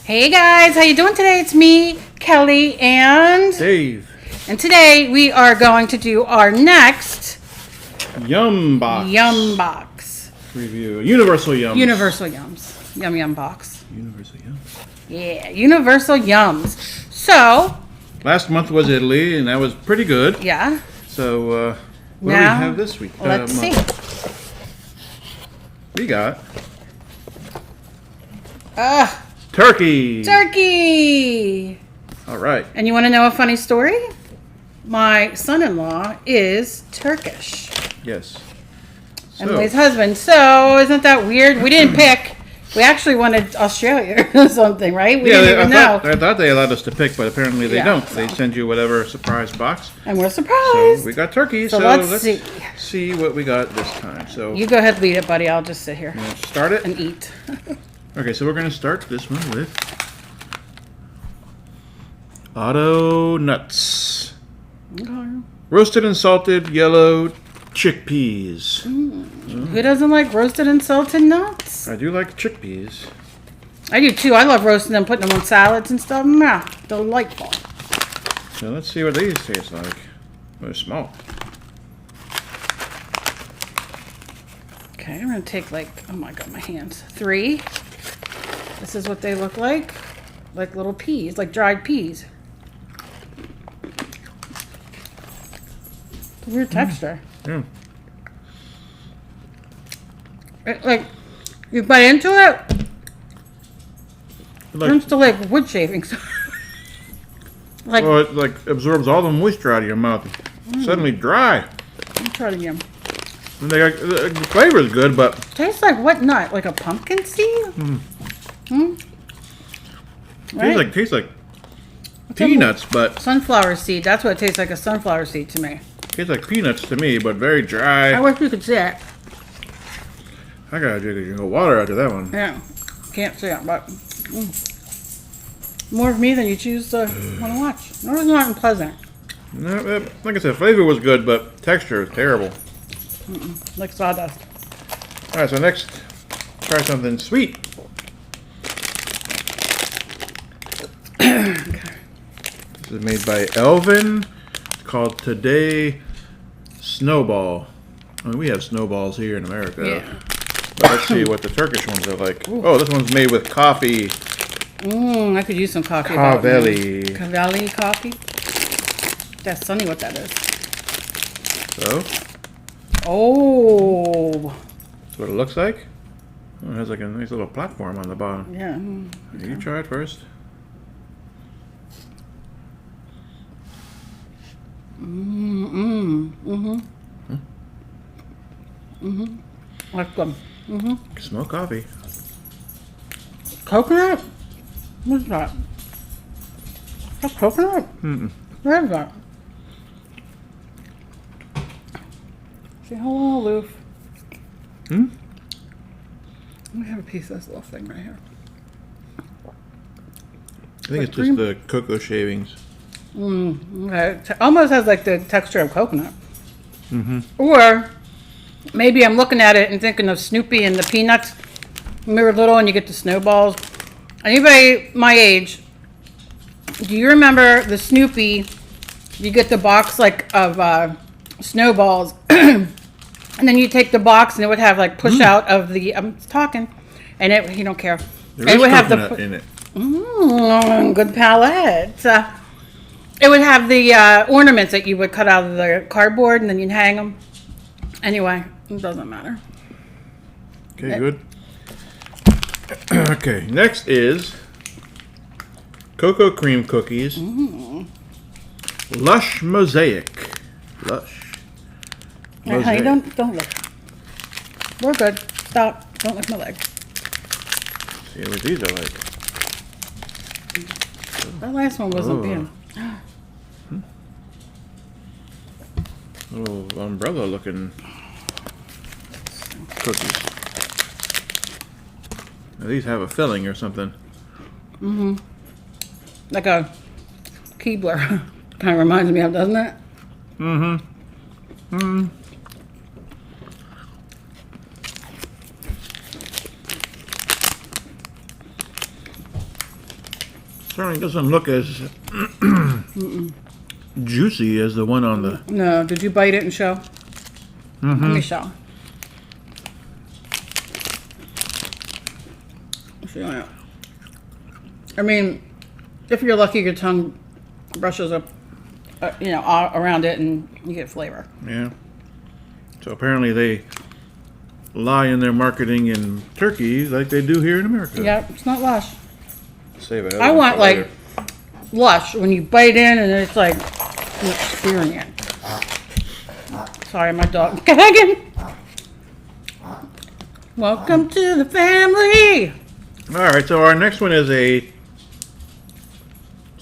Hey guys, how you doing today? It's me, Kelly, and Dave. And today we are going to do our next Yum box review. Universal Yums. Universal Yums. Yum box. Universal Yums. Yeah, Universal Yums. So last month was Italy, and that was pretty good. Yeah. So what do we have this week? Let's see. We got turkey. Turkey. All right. And you want to know a funny story? My son-in-law is Turkish. Yes. Emily's husband. So isn't that weird? We didn't pick. We actually wanted Australia or something, right? We didn't even know. I thought they allowed us to pick, but apparently they don't. So. They send you whatever surprise box. And we're surprised. So we got turkey. So let's see what we got this time. So you go ahead, lead it, buddy. I'll just sit here. Start it and eat. Okay, so we're gonna start this one with Auto Nuts. Okay. Roasted and salted yellow chickpeas. Who doesn't like roasted and salted nuts? I do like chickpeas. I do too. I love roasting them, putting them on salads and stuff. Yeah, delightful. So let's see what these taste like. They're small. Okay, I'm gonna take oh my god, my hands. 3. This is what they look like little peas, like dried peas. It's a weird texture. Yeah. Like, you bite into it, turns to wood shavings. Well, it absorbs all the moisture out of your mouth. Suddenly dry. Let me try it again. And the flavor is good, but Tastes like what nut? Like a pumpkin seed? Right? Tastes like peanuts, but sunflower seed. That's what it tastes like, a sunflower seed to me. Tastes like peanuts to me, but very dry. I wish we could see it. I gotta drink water after that one. Yeah, can't see it, but more of me than you choose to want to watch. No, it's not unpleasant. No, like I said, flavor was good, but texture is terrible. Like sawdust. All right, so next, try something sweet. Okay. This is made by Elvin. It's called Today Snowball. I mean, we have snowballs here in America. Yeah. But let's see what the Turkish ones are like. Ooh. Oh, this one's made with coffee. I could use some coffee. Cavelli. Cavelli coffee. That's funny what that is. So. Oh. That's what it looks like. Oh, it has like a nice little platform on the bottom. Yeah. Okay. You try it first. That's good. Smell coffee. Coconut? What's that? That's coconut? Where is that? Say hello, Aloof. Let me have a piece of this little thing right here. I think it's just the cocoa shavings. Okay. It almost has like the texture of coconut. Or maybe I'm looking at it and thinking of Snoopy and the Peanuts. When we were little and you get the snowballs. Anybody my age, do you remember the Snoopy? You get the box of snowballs, and then you take the box and it would have push out of the. I'm talking, and you don't care. There is coconut in it. Good palette. It would have the ornaments that you would cut out of the cardboard and then you'd hang them. Anyway, it doesn't matter. Okay, good. Okay, next is cocoa cream cookies. Lush Mosaic. Lush. Mosaic. Honey, don't look. We're good. Stop. Don't lick my leg. See what these are like. That last one wasn't bad. Little umbrella looking cookies. Now, these have a filling or something. Like a Keebler. Kind of reminds me of, doesn't it? certainly doesn't look as juicy as the one on the... No, did you bite it and show? Let me show. I mean, if you're lucky, your tongue brushes up, around it, and you get flavor. Yeah. So apparently they lie in their marketing in Turkey like they do here in America. Yeah, it's not Lush. Save it. I want like Lush when you bite in and it's like an experience. Sorry, my dog gagging. Welcome to the family. All right, so our next one is it's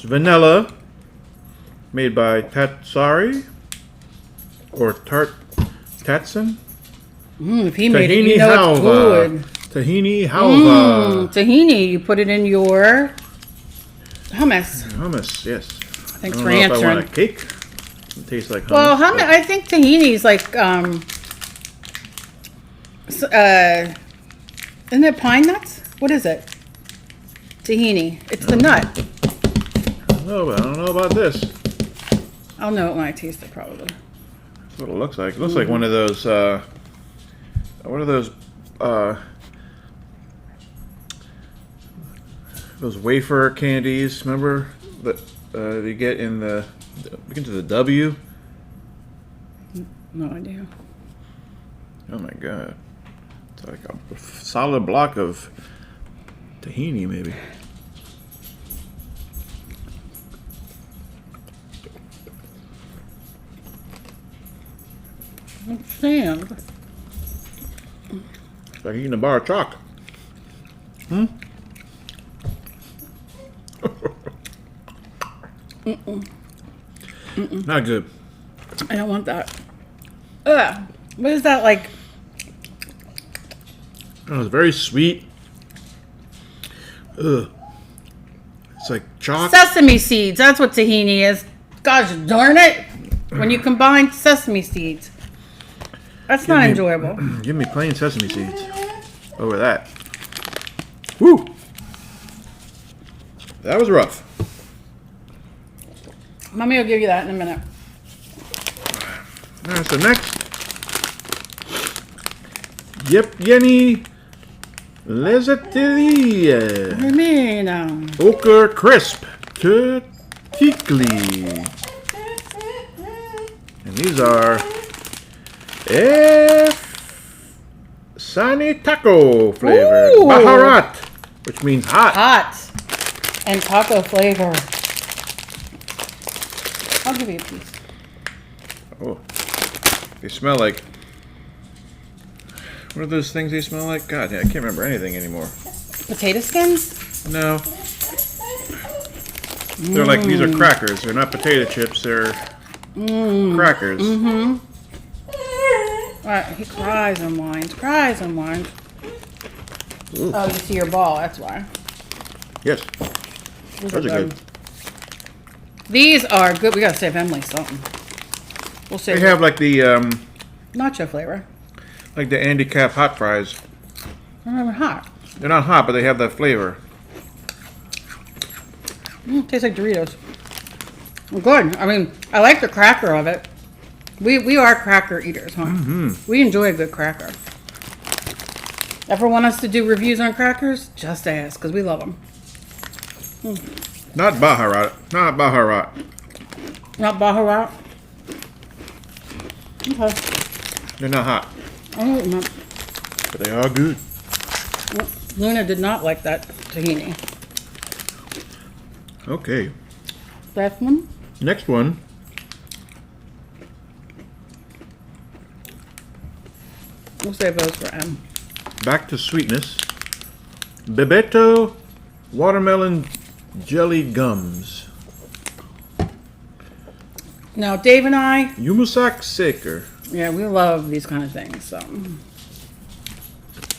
vanilla, made by Tatsari or Tatson. If he made it, you know it's good. Tahini halva. Tahini, you put it in your hummus. Hummus, yes. Thanks I for don't know if I answering. want a cake. It tastes like hummus. Well, hummus, I think tahini is like, isn't it pine nuts? What is it? Tahini. It's the nut. No, but I don't know about this. I'll know it when I taste it, probably. That's what it looks like. It looks like one of those, what are those wafer candies, remember? That you get in the, begin to the W? No idea. Oh my god. It's like a solid block of tahini, maybe. Sand. It's like eating a bar of chalk. Not good. I don't want that. Ugh. What is that like? Oh, it's very sweet. Ugh. It's like chalk. Sesame seeds. That's what tahini is. Gosh darn it. When you combine sesame seeds. That's not enjoyable. Give me plain sesame seeds over that. Woo! That was rough. Mommy will give you that in a minute. All right, so next. Yep, Yenny Lezateria. What do you mean? Ochre Crisp Tikli. And these are Sani Taco flavor. Ooh. Baharat, which means hot. Hot. And taco flavor. I'll give you a piece. Oh, they smell like. What are those things they smell like? God, I can't remember anything anymore. Potato skins? No. They're like, these are crackers. They're not potato chips. They're crackers. Mm-hmm. Right, he cries and whines. Cries and whines. Ooh. Oh, you see your ball. That's why. Yes. Those Those are good. These are good. We gotta save Emily something. We'll save. They have like the nacho flavor. like the Andy Cap hot fries. They're not even hot. They're not hot, but they have that flavor. Tastes like Doritos. Good. I mean, I like the cracker of it. We are cracker eaters, huh? Mm-hmm. We enjoy a good cracker. Ever want us to do reviews on crackers? Just ask, because we love them. Not Baharat. Not Baharat. Not Baharat? Okay. They're not hot, Oh, no. but they are good. Luna did not like that tahini. Okay. Last one? Next one. We'll save those for M. Back to sweetness. Babetto watermelon jelly gums. Now, Dave and I, Yumusak Saker. yeah, we love these kind of things, so.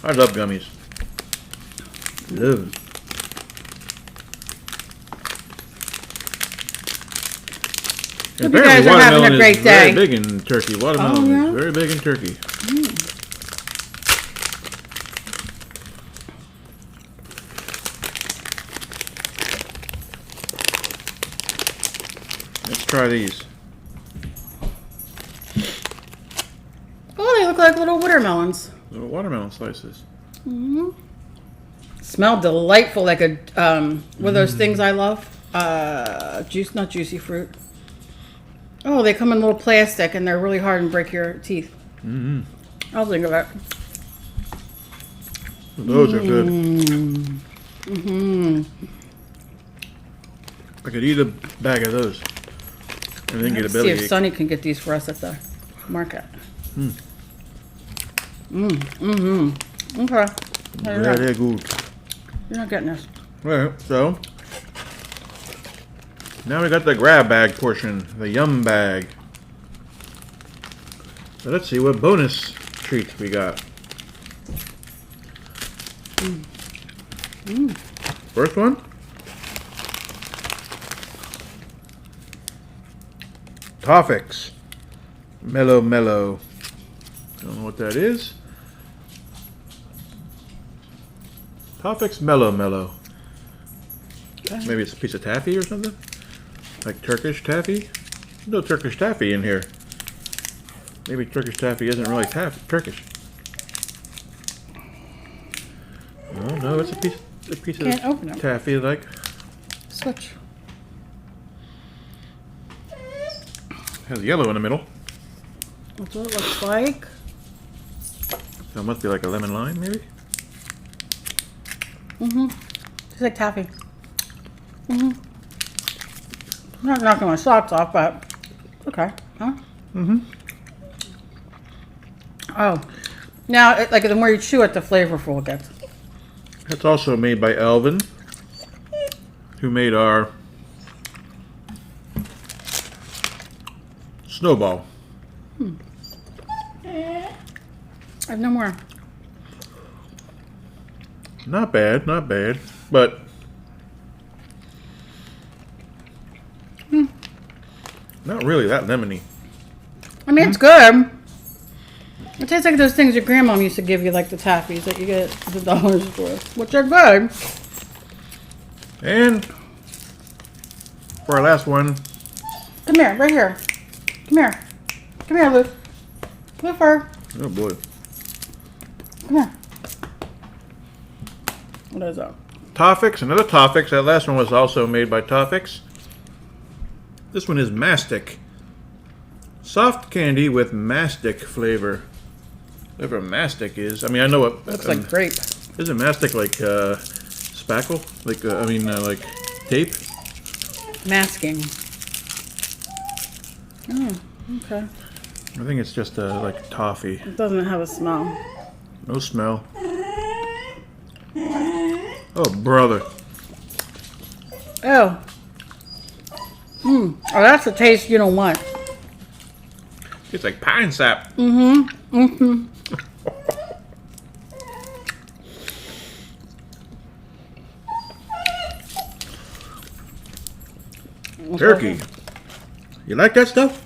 I love gummies. Love them. Hope you guys are having a great day. Very big in Turkey. Watermelon Oh, yeah? is very big in Turkey. try these. Oh, they look like little watermelons. Little watermelon slices. Mm-hmm. Smell delightful, like a one of those things I love. Not juicy fruit. Oh, they come in little plastic and they're really hard and break your teeth. Mm-hmm. I'll think of it. Those are good. Mm-hmm. I could eat a bag of those and then get a Let's see belly if ache. Sonny can get these for us at the market. Okay. Very good. You're not getting this. Alright, so now we got the grab bag portion, the yum bag. So let's see what bonus treats we got. First one. Toffix. Mellow Mellow. Don't know what that is. Toffix Mellow Mellow. Okay. Maybe it's a piece of taffy or something? Like Turkish taffy? No Turkish taffy in here. Maybe Turkish taffy isn't really Turkish. No, it's a piece Can't open of it. taffy like. Switch. Has yellow in the middle. That's what it looks like. So it must be like a lemon lime, maybe? It's like taffy. I'm not knocking my socks off, but it's okay. Huh? Oh. Now, like the more you chew it, the flavorful it gets. That's also made by Elvin, who made our snowball. I have no more. Not bad, not bad, but not really that lemony. I mean, it's good. It tastes like those things your grandma used to give you, like the taffies that you get at the dollar store, which are good. And for our last one, Come here, right here. Come here. Come here, Luke. Clifford. oh boy, Come here. What is that? Toffix, another Toffix. That last one was also made by Toffix. This one is mastic. Soft candy with mastic flavor. Whatever mastic is. I mean, I know what. Looks like grape. Isn't mastic like spackle? Like like tape? Masking. Oh, okay. I think it's just like toffee. It doesn't have a smell. No smell. Oh, brother. Oh. Oh, that's a taste you don't want. It's like pine sap. Turkey. You like that stuff?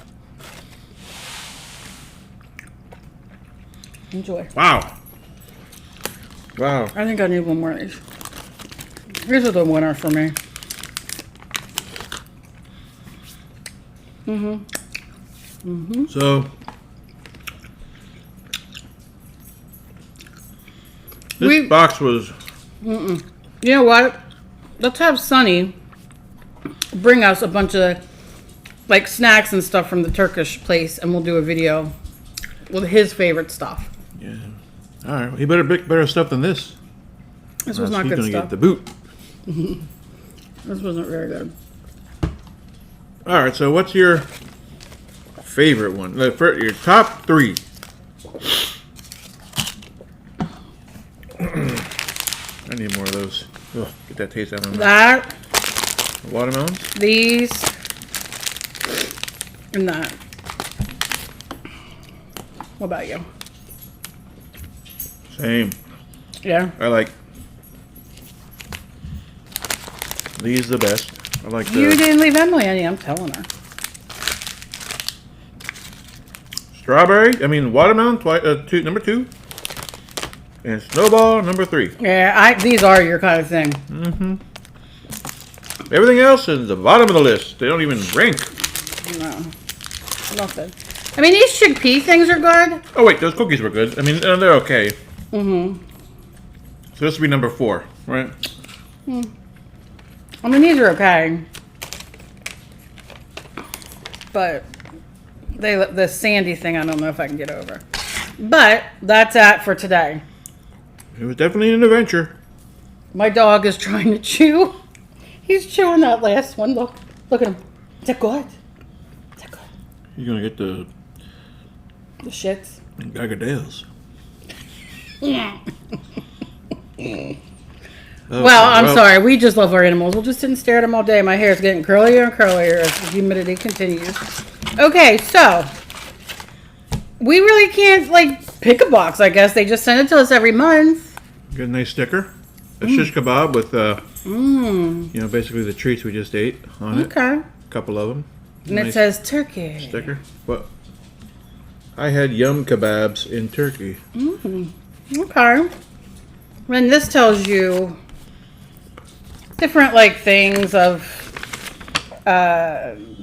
Enjoy. Wow. Wow. I think I need one more of these. These are the winner for me. So this We- box was You know what? Let's have Sonny bring us a bunch of like snacks and stuff from the Turkish place, and we'll do a video with his favorite stuff. yeah. All right. He better pick better stuff than this. This was Else not he's good gonna stuff. get the boot. This wasn't very good. All right. So what's your favorite one? Your top three. I need more of those. Ugh, get that taste out of my mouth. That, Watermelons. these, and that. What about you? Same. Yeah. I like these the best. I like You the didn't leave Emily any, I'm telling her. strawberry. I mean watermelon. Number 2. And snowball number 3. Yeah, these are your kind of thing. Everything else is the bottom of the list. They don't even rank. No, nothing. I mean, these chickpea things are good. Oh wait, those cookies were good. I mean, they're okay. Mm-hmm. So this will be number 4, right? I mean, these are okay. But the sandy thing, I don't know if I can get over. But that's it for today. It was definitely an adventure. My dog is trying to chew. He's chewing that last one. Look at him. Is that good? Is that good? You're gonna get the shits. Gargadales. Well, I'm sorry. We just love our animals. We'll just sit and stare at them all day. My hair is getting curlier and curlier as the humidity continues. Okay, so we really can't pick a box. I guess they just send it to us every month. Get a nice sticker. A shish kebab with basically the treats we just ate on it. Okay. A couple of them. And it says turkey. Sticker. But I had yum kebabs in Turkey. Okay. And this tells you different things of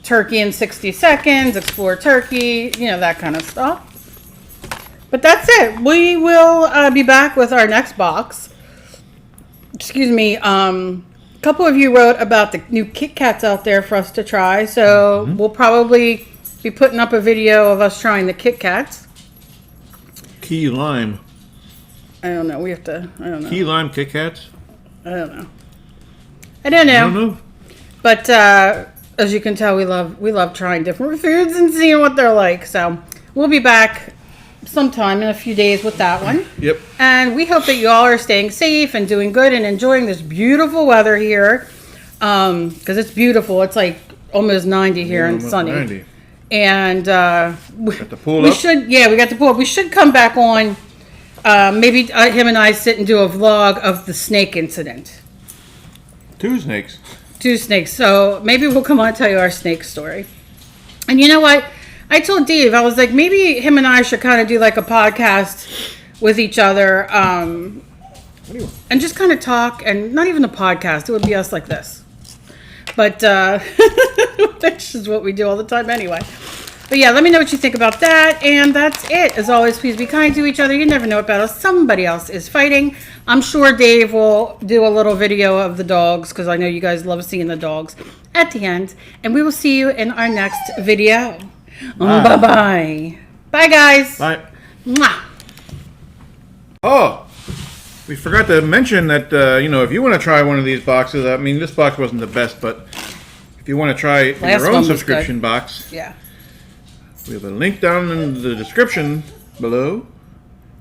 Turkey in 60 seconds, explore Turkey, that kind of stuff. But that's it. We will be back with our next box. Excuse me. A couple of you wrote about the new Kit Kats out there for us to try. So we'll probably be putting up a video of us trying the Kit Kats. Key lime. I don't know. I don't know. Key lime Kit Kats? I don't know. I don't know. But as you can tell, we love trying different foods and seeing what they're like. So we'll be back sometime in a few days with that one. Yep. And we hope that you all are staying safe and doing good and enjoying this beautiful weather here. Because it's beautiful. It's almost 90 here and sunny. 90. And got the pool we up? should we should come back on. Maybe him and I sit and do a vlog of the snake incident. 2 snakes. 2 snakes. So maybe we'll come on and tell you our snake story. And you know what? I told Dave, I was like, maybe him and I should kind of do a podcast with each other and just kind of talk, and not even a podcast. It would be us like this. But that's just what we do all the time anyway. But yeah, let me know what you think about that. And that's it. As always, please be kind to each other. You never know what battle somebody else is fighting. I'm sure Dave will do a little video of the dogs, because I know you guys love seeing the dogs at the end. And we will see you in our next video. Bye-bye. Bye, guys. Bye. Mwah. Oh, we forgot to mention that, if you want to try one of these boxes, I mean, this box wasn't the best, but if you want to try Last your own one was subscription good. box, Yeah. we have a link down in the description below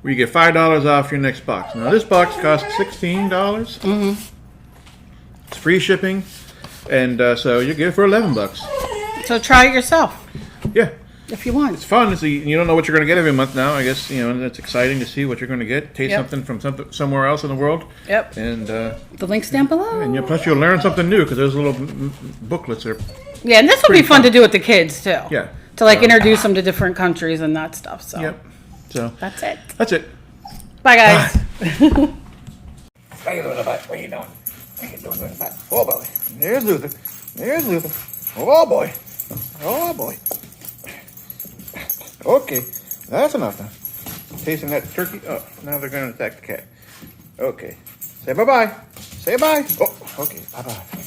where you get $5 off your next box. Now, this box costs $16. It's free shipping, and so you get it for $11. So try it yourself Yeah. if you want. It's fun. You don't know what you're going to get every month now. I guess, it's exciting to see what you're going to get. Taste Yep. something from somewhere else in the world. Yep. And The link's down below. plus you'll learn something new, because those little booklets are, Yeah, and this will be fun to do with the kids, too. yeah. To introduce them to different countries and that stuff. So Yep. So that's it. that's it. Bye, guys. How you doing, bud? What are you doing? What are you doing, bud? Oh, boy. There's Luther. There's Luther. Oh, boy. Oh, boy. Okay. That's enough now. Tasting that turkey. Oh, now they're going to attack the cat. Okay. Say bye-bye. Say bye. Oh, okay. Bye-bye.